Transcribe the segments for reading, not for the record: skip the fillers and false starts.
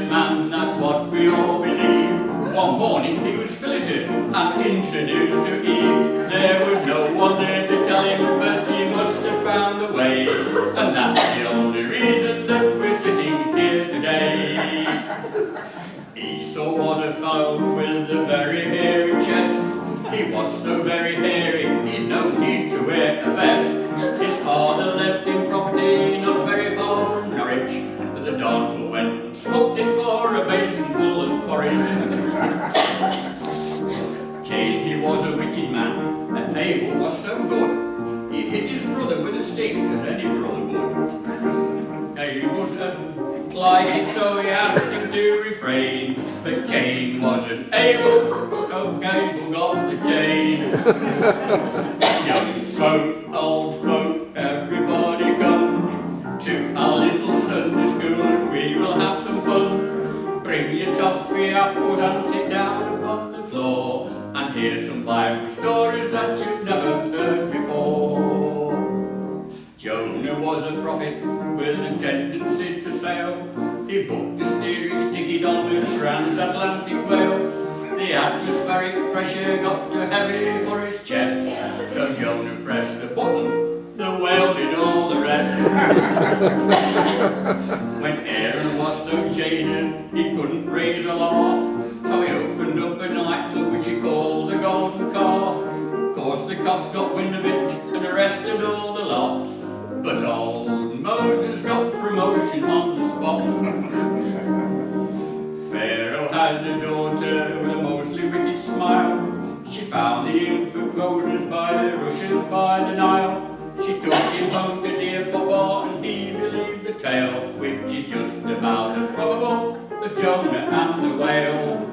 man, that's what we all believe. One morning he was filleted and introduced to Eve. There was no one there to tell him, but he must have found a way, and that's the only reason that we're sitting here today. Esau was a fellow with a very hairy chest. He was so very hairy, he'd no need to wear a vest. His father left him property not very far from Norwich, but the Darnful went and swapped it for a basin full of porridge. Cain, he was a wicked man, and Abel was so good. He hit his brother with a stick, as any brother would. Abel didn't like it, so he asked him to refrain. But Cain wasn't able, so Abel got the cane. Young folk, old folk, everybody come to our little Sunday school, and we will have some fun. Bring your toffee apples and sit down upon the floor, and hear some Bible stories that you've never heard before. Jonah was a prophet with a tendency to sail. He booked a steerage ticket on the transatlantic whale. The atmospheric pressure got too heavy for his chest, so Jonah pressed the button, the whale did all the rest. When Aaron was so jaded, he couldn't raise a laugh, so he opened up a nightclub which he called the Golden Calf. Of course the cops got wind of it and arrested all the lot, but old Moses got promotion on the spot. Pharaoh had a daughter with a mostly wicked smile. She found the infant Moses by the rushes by the Nile. She took him home to dear Papa, and he believed the tale, which is just about as probable as Jonah and the whale.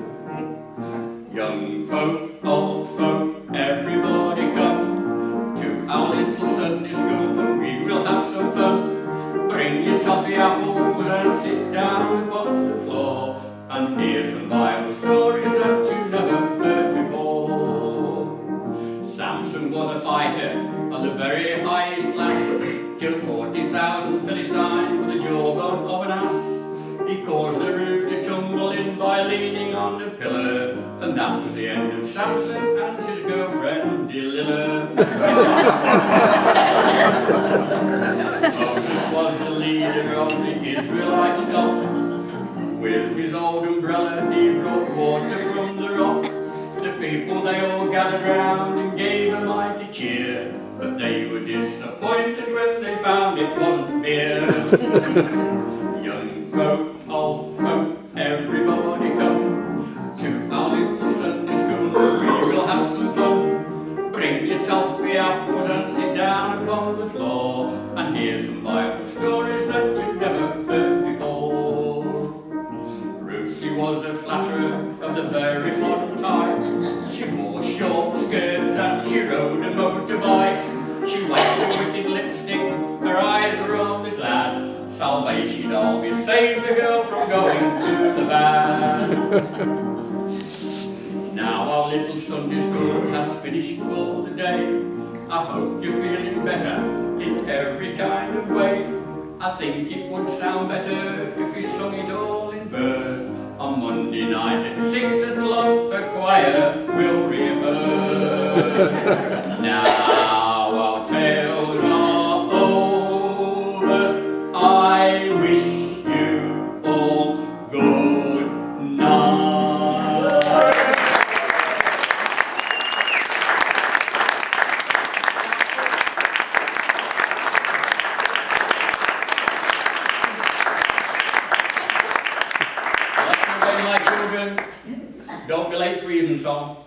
Young folk, old folk, everybody come to our little Sunday school, and we will have some fun. Bring your toffee apples and sit down upon the floor, and hear some Bible stories that you never heard before. Samson was a fighter of the very highest class, killed 40,000 Philistines with the jawbone of an ass. He caused the roof to tumble in by leaning on a pillar, and that was the end of Samson and his girlfriend Delilah. Moses was the leader of the Israelite stock. With his old umbrella he brought water from the rock. The people they all gathered round and gave a mighty cheer, but they were disappointed when they found it wasn't beer. Young folk, old folk, everybody come to our little Sunday school, we will have some fun. Bring your toffee apples and sit down upon the floor, and hear some Bible stories that you've never heard before. Lucy was a flatterer of the very modern type. She wore short skirts and she rode a motorbike. She wiped her wicked lipstick, her eyes were all the glad. Salvation army saved the girl from going to the bad. Now our little Sunday school has finished for the day. I hope you're feeling better in every kind of way. I think it would sound better if we sung it all in verse. On Monday night at 6 o'clock the choir will rehearse. Now our tales are over, I wish you all good night. My children, don't be late for evening song.